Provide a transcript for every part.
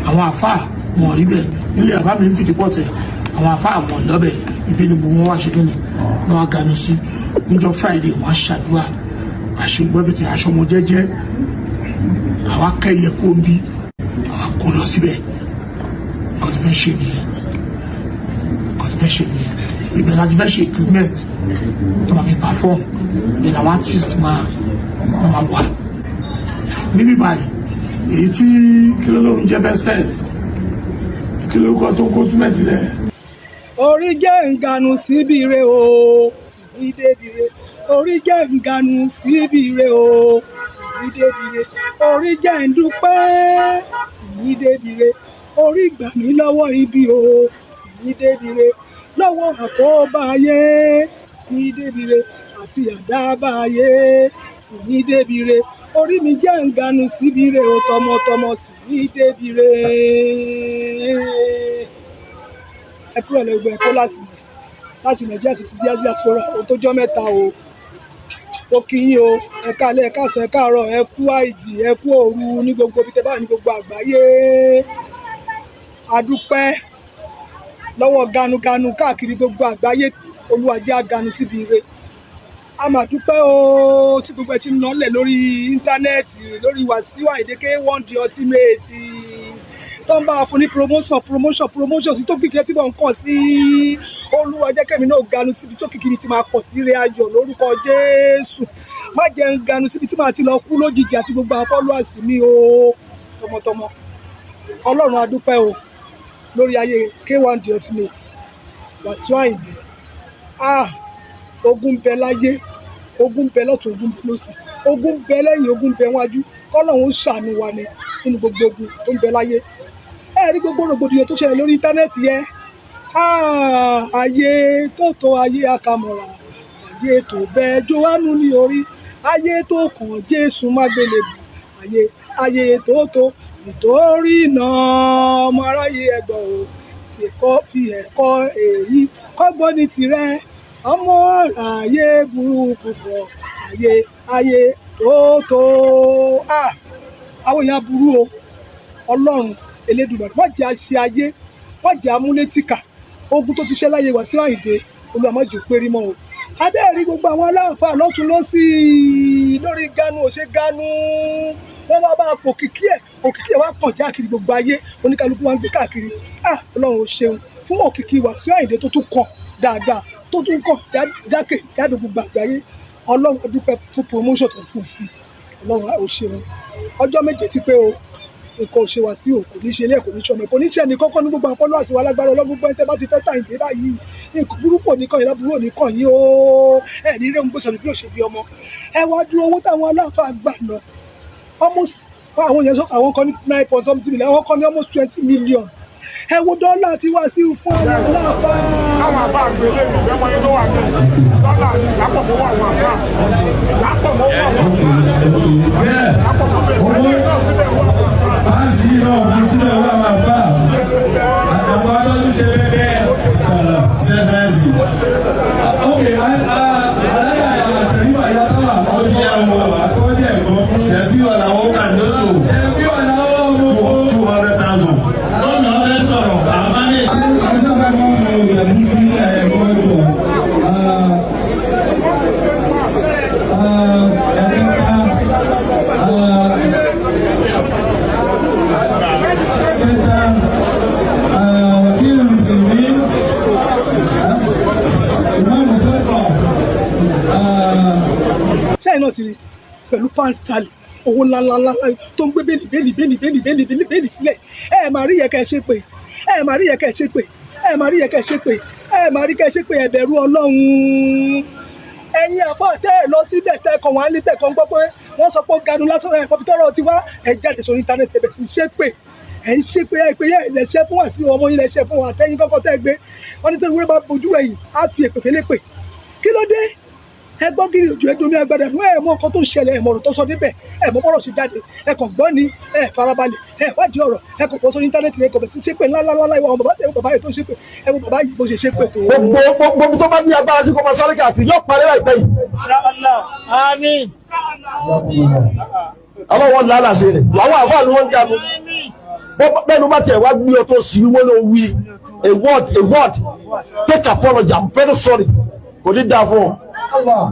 àwọn àfáà wọn rí bẹ́ẹ̀ nílé àbá mi ń fìdí pọ̀ tẹ̀ àwọn àfáà wọn lọ́bẹ̀ ibi ni gbogbo wọn wá ṣe kíni wọn wá ganu sí níjọ́ Friday wọn ṣàdúrà àṣegbọ́ fi ti aṣọ ọmọ jẹ́jẹ́ àwa kẹ́yẹ kó ń bí àwa kó lọ síbẹ̀ nǹkan tó fẹ́ ṣe nìyẹn ibẹ̀ láti fẹ́ ṣe equipment tó máa fi perform ibẹ̀ làwọn artist máa wà níbí báyìí èyí tí kíló ló ń jẹ́ bẹ́ẹ̀ sẹ́ẹ̀sì kíló kọ́ tó kó súnmẹ́tì lẹ̀. orí jẹ́ nganu síbi re o síbi débi re orí jẹ́ nganu síbi re o síbi débi re orí jẹ́ ndúpẹ́ síbi débi re orí gbà mí lọ́wọ́ ibi o síbi débi re lọ́wọ́ àkóbá ayé síbi débi re àti àdábá ayé síbi débi re orí mi jẹ́ nganu síbi re o tọmọtọmọ síbi débi re. ẹ kúrò lẹ́gbẹ́ ẹ̀kọ́ láti Nàìjíríà sì ti di diaspora o tó jọ́ mẹ́ta o ó kí yín o ẹ káalẹ́ ẹ káàsán ẹ káàárọ̀ ẹ kú àìjì ẹ kú òru ní gbogbo ibi tẹ́ bá ní gbogbo àgbáyé adúpẹ́ lọ́wọ́ ganuganu káàkiri gbogbo àgbáyé Olúwa jẹ́ aganu síbi ire a máa dúpẹ́ o tí gbogbo ẹ ti ń nọlẹ̀ lórí íńtánẹ́ẹ̀tì lórí Wasiu Ayinde K1 The Ultimate tó ń bá a fún ní promotion sí tó kìkì tí wọ́n ń kàn sí Olúwa jẹ́ kẹ́mi náà ganu síbi tó kìkì ti máa kàn sí ire ayọ̀ lórúkọ Jésù má jẹ́ ń ganu síbi tí màá ti lọ kú lójijì àti gbogbo àwọn followers mi o tọmọtọmọ Ọlọ́run a dúpẹ́ o lórí ayé K1 The Ultimate Wasiu Ayinde ogun bẹ láyé ogun bẹ lọ́tún ogun bẹ lósì ogun bẹ lẹ́yìn ogun bẹ wájú kọ́lọ́run ṣàánú wa ni nínú gbogbo ogun tó ń bẹ láyé ẹ rí gbogbo rògbòdìyàn tó ṣẹlẹ̀ lórí íńtánẹ́ẹ̀tì yẹn ayé tó tó ayé àkàmọ̀ra ayé tó bẹ Jòhánù ní orí ayé tó kàn Jésù má gbélébù ayé tó tó nítorí náà ọmọ aráyé ẹgbọ́n o fi ẹ̀kọ́ èyí kọ́gbọ́n ní tirẹ̀ ọmọ ààyè burúkú pọ̀ ayé tó àwọn èèyàn burú o Ọlọ́run Elédùmarè wọ́n jẹ́ àṣẹ ayé wọ́n jẹ́ amúlétìkà ogun tó ti ṣẹ́ láyé Wasiu Ayinde Olúwa má jẹ́ pérí mọ́ o adẹ́rìí gbogbo àwọn aláǹfà lọ́tún lọ́sì lórí ganu òṣè ganu wọ́n wá bá òkìkí ẹ̀ wá pọ̀ jákiri gbogbo ayé oníkálukú wa ń gbé káàkiri Ọlọ́run ò ṣeun fún òkìkí Wasiu Ayinde tó tún kàn dáadáa tó tún kàn jákè jáde gbogbo àgbáyé Ọlọ́run a dúpẹ́ fún promotion tó fún sí Ọlọ́run ò ṣeun ọjọ́ méje ti pé o nǹkan ò ṣe wá sí o kò ní ṣe ilé ẹ̀kọ́ ní ṣọmọ kò ní ṣe ẹnì kọ́kọ́ ní gbogbo àwọn followers wa lágbára Ọlọ́run gbogbo ẹni tẹ́ bá ti fẹ́ tàyìndé báyìí nǹkan burúkú nìkan yìí láburú nìkan yìí o ẹ ní rẹ́hùn gbèsè bí ó ṣe bí ọmọ ẹ wá dúró owó táwọn aláàfáà gbà lọ almost àwọn yẹn sọ àwọn kan ní 9.something million àwọn kan ní almost 20 million ẹ wo dọ́là tí Wasiu fún àwọn aláàfáà. àwọn àbá àgbélé ìgbẹ́mọ yẹn ló wà ní dọ́là lápò mọ́ wà wà wà lápò mọ́ wà wà lápò mọ́ bẹ́ẹ̀ wọ́n yẹn náà síbẹ̀ wà. báàsì náà wọ́n síbẹ̀ wà máa bá àtàwọn adọ́jú ṣe bẹ́ẹ̀ ṣàlọ̀ ṣẹ́ṣẹ́ṣì. ok alága àtẹ̀ríwá yàtọ̀ àwọn ti yà wọ̀ àkọ́jẹ́ ẹ̀kọ́. ṣẹ́fí wà láwọn kà lóṣù. ṣẹ́fí wà láwọn mọ̀ 200,000. lọ́nà ọ̀rẹ́ sọ̀rọ̀ àbáni. ṣáà náà ti rí pẹ̀lú pound sterling owó ńláńlá tó ń gbé bẹ́ẹ̀lì sílẹ̀ ẹ máa rí yẹ kẹ́ ẹ ṣe pé ẹ máa rí yẹ kẹ́ ẹ ṣe pé ẹ máa rí yẹ kẹ́ ẹ ṣe pé ẹ máa rí kẹ́ ẹ ṣe pé ẹ bẹ̀rù Ọlọ́run ẹ̀yin àfọ tẹ́ ẹ lọ síbẹ̀ tẹ́ ẹ kàn wọ́n á lé tẹ́ ẹ kàn gbọ́ pé wọ́n sọ pé ó ganu lásán ẹ̀ pọ̀ tọ́rọ̀ ti wá ẹ jáde sórí íńtánẹ́ẹ̀tì ẹ bẹ̀ sí ṣe pé ẹ ń ṣe pé ẹ pé yẹ ẹlẹ́ṣẹ́ fún wa sí ọmọ yín lẹ́ṣẹ́ fún wa àtẹ́yìn kọ́kọ́ tẹ́ ẹ gbé wọ́n ní tó ìwúrẹ́ bá bojú ẹ̀yìn á fi èpè fẹ́lẹ́ pè kí ló dé ẹ gbọ́ gírí ojú ẹdùn ní agbada ẹ mọ nǹkan tó ń ṣẹlẹ̀ ẹ mọ ọ̀rọ̀ tó sọ níbẹ̀ ẹ mọ bọ́rọ̀ sí jáde ẹ kàn gbọ́ ni ẹ farabalẹ̀ ẹ wádìí ọ̀rọ̀ ẹ kò pọ̀ sórí íńtánẹ́ẹ̀tì ẹ kò bẹ̀ sí ṣépè ńláńlá ìwà àwọn bàbá yìí tó ṣépè ẹ wo bàbá yìí bó ṣe ṣépè tó. gbogbo tó bá ní agbára sí kó máa sáré káàkiri yóò parí láìpẹ́ yìí. àmín. ọlọ́wọ́ ńlá làṣẹ rẹ̀ àwọn àbá ni wọ́n ń jagun. bẹ́ẹ̀ ló bá tẹ̀ wá gbé ọ tó sì wí wọ́n ló wí a word take apology I'm very sorry kò ní dáa fún ọ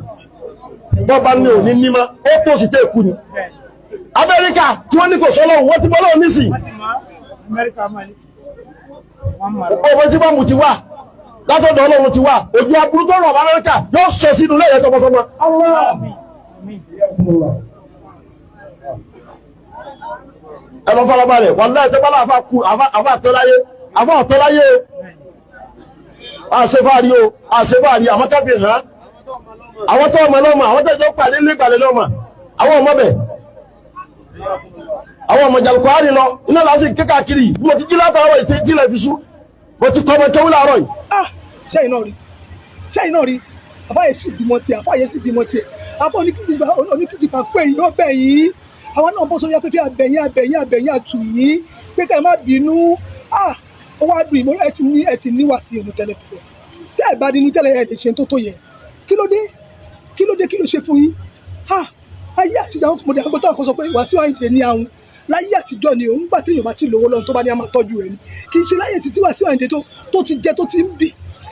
bọ́ba ní òní mímọ́ ó tó sì tẹ́ èkú ni Amẹ́ríkà tí wọ́n ní kò sọ́lọ́ wọ́n ti bọ́ lọ́wọ́ nísì ọmọ tí wọ́n mú ti wà látọ̀dọ̀ Ọlọ́run ti wà ojú aburú tó rọ̀ ọmọ Amẹ́ríkà yóò sọ sínú lẹ́yìn tọmọtọmọ. ẹ lọ farabalẹ̀ wà láì tẹ́ bọ́lá àfa kú àfa àtọ́láyé àfa àtọ́láyé àṣefáàrí o àṣefáàrí àwọn kábíyè hàn àwọn tó ọmọ lọ́mọ àwọn tẹ́jọ́ pàdé ní ìgbàlẹ̀ lọ́mọ àwọn ọmọ bẹ̀ àwọn ọmọ jàlùkọ́ àárí lọ iná lásì kékàkiri bí mo ti jí látàárọ̀ ìtẹ́jílẹ̀ fi sú mo ti kọ́ ọmọ tó wúlò àárọ̀ yìí. sẹ́yìn náà rí àbáyé sì bímọ tiẹ̀ àfáyé sì bímọ tiẹ̀ àfọ oníkìtìpá pé yìí ó bẹ̀ yìí àwọn náà bọ́ sórí afẹ́fẹ́ abẹ̀yìn àtù yìí pé ká ẹ má bínú ó wá dùn ìmọ̀ ẹ ti níwà sí ìlú tẹ́lẹ̀ tẹ́ ẹ bá nínú tẹ́lẹ̀ ẹ lè ṣe tó yẹ kí ló dé kí ló ṣe fún yín ayé àtijọ́ àwọn kòmọdé àgbẹ̀tọ̀ àkọsọ pé Wasiu Ayinde ní àwọn láyé àtijọ́ ni òun gbà téèyàn bá ti lówó lọ́run tó bá ní a máa tọ́jú rẹ̀ ni kì í ṣe láyé tí Wasiu Ayinde tó ti jẹ tó ti ń bì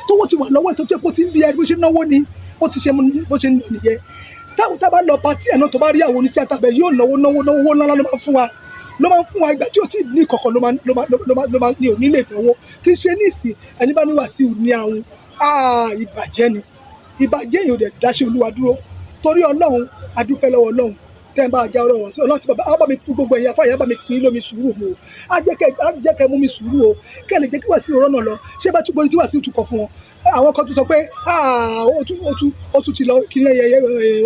tówó ti wà lọ́wọ́ ẹ̀ tó jẹ́ pé ó ti ń bí ẹni bó ṣe náwó ni bó ṣe ń lọ nìyẹn táwọn tá a bá lọ pàtí ẹ̀ náà tó bá rí àwọn onítìátà bẹ̀ yóò náwó ńlá ló máa ń fún wa ìgbà tí ó ti ní ìkọ̀kọ̀ ló máa ní òní lè náwó kì í ṣe ní ìsìn ẹni bá ní Wasiu ní àwọn ìbàjẹ́ ni ìbàjẹ́ yìí ò dẹ̀ dáṣẹ́ Olúwa dúró torí Ọlọ́run adúpẹ́ lọ́wọ́ Ọlọ́run tẹ́ ń bá ajá ọ̀rọ̀ wọ̀ sí Ọlọ́run ti bàbá á bá mi fún gbogbo ẹ̀yà fáyà bá mi fún yín lómi sùúrù mo á jẹ́ kẹ́ mú mi sùúrù o kẹ́ lè jẹ́ kí Wasiu rọ́nà lọ ṣé bá tún gbóni tí Wasiu tún kọ fún wọn àwọn kan tún sọ pé ó tún ti lọ kíní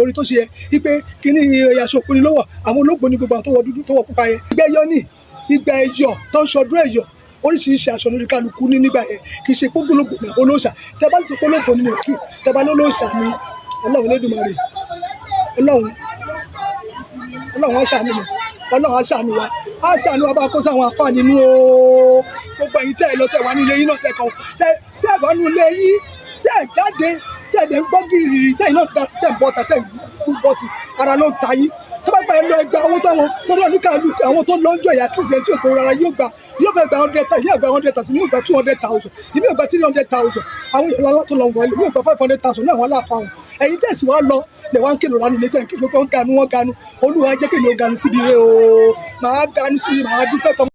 orí tó ṣe yẹ wípé kíní aṣọ òpin ló wọ̀ àwọn olóògbé ní gbogbo àwọn tó wọ dúdú tó wọ pupa yẹn ìgbà ẹyọ ní ìgbà ẹyọ tó ń ṣọdún ẹyọ oríṣiríṣi aṣọ lórí kálukú ní nígbà yẹn kì í ṣe gbogbológbò ní olóòṣà tẹ bá ti sọ pé olóògbò ní Wasiu tẹ bá lólóòṣà ní Ọlọ́run Elédùmarè Ọlọ́run aṣàánú mi Ọlọ́run aṣàánú wa bá kó sáwọn àfáà nínú o gbogbo ẹ̀yin tẹ́ ẹ lọ tẹ́ wà ní ilé yín náà tẹ́ kàn tẹ́ ẹ bá nínú ilé yín tẹ́ ẹ jáde tẹ́ ẹ dẹ̀ ń gbọ́ gírígírí tẹ́ ẹ náà dá sí tẹ́ ẹ bọ́ta tẹ́ ẹ bọ́ sí ara ló ń ta yín tó bá gba ẹ lọ ẹgbẹ́ àwọn táwọn tó lọ ní káàlù àwọn tó lọ́jọ́ ìyá kìrìsìtẹ́nì tí òkè rárá yóò fẹ́ gba 100,000 ní àgbà 100,000 ní ògbà 200,000 ìmí ògbà 300,000 àwọn èèyàn lọ́wọ́ tó lọ wọlé ní ògbà 500,000 ní àwọn aláàfáà wọn ẹ̀yin tẹ̀sí wa lọ lè wá ń kéde lánàá nílé tẹ̀ kí gbogbo wọn ganu Olúwa jẹ́ kí ni ó ganu síbi rẹ o màá ganu síbi màá dúpẹ́ tọ́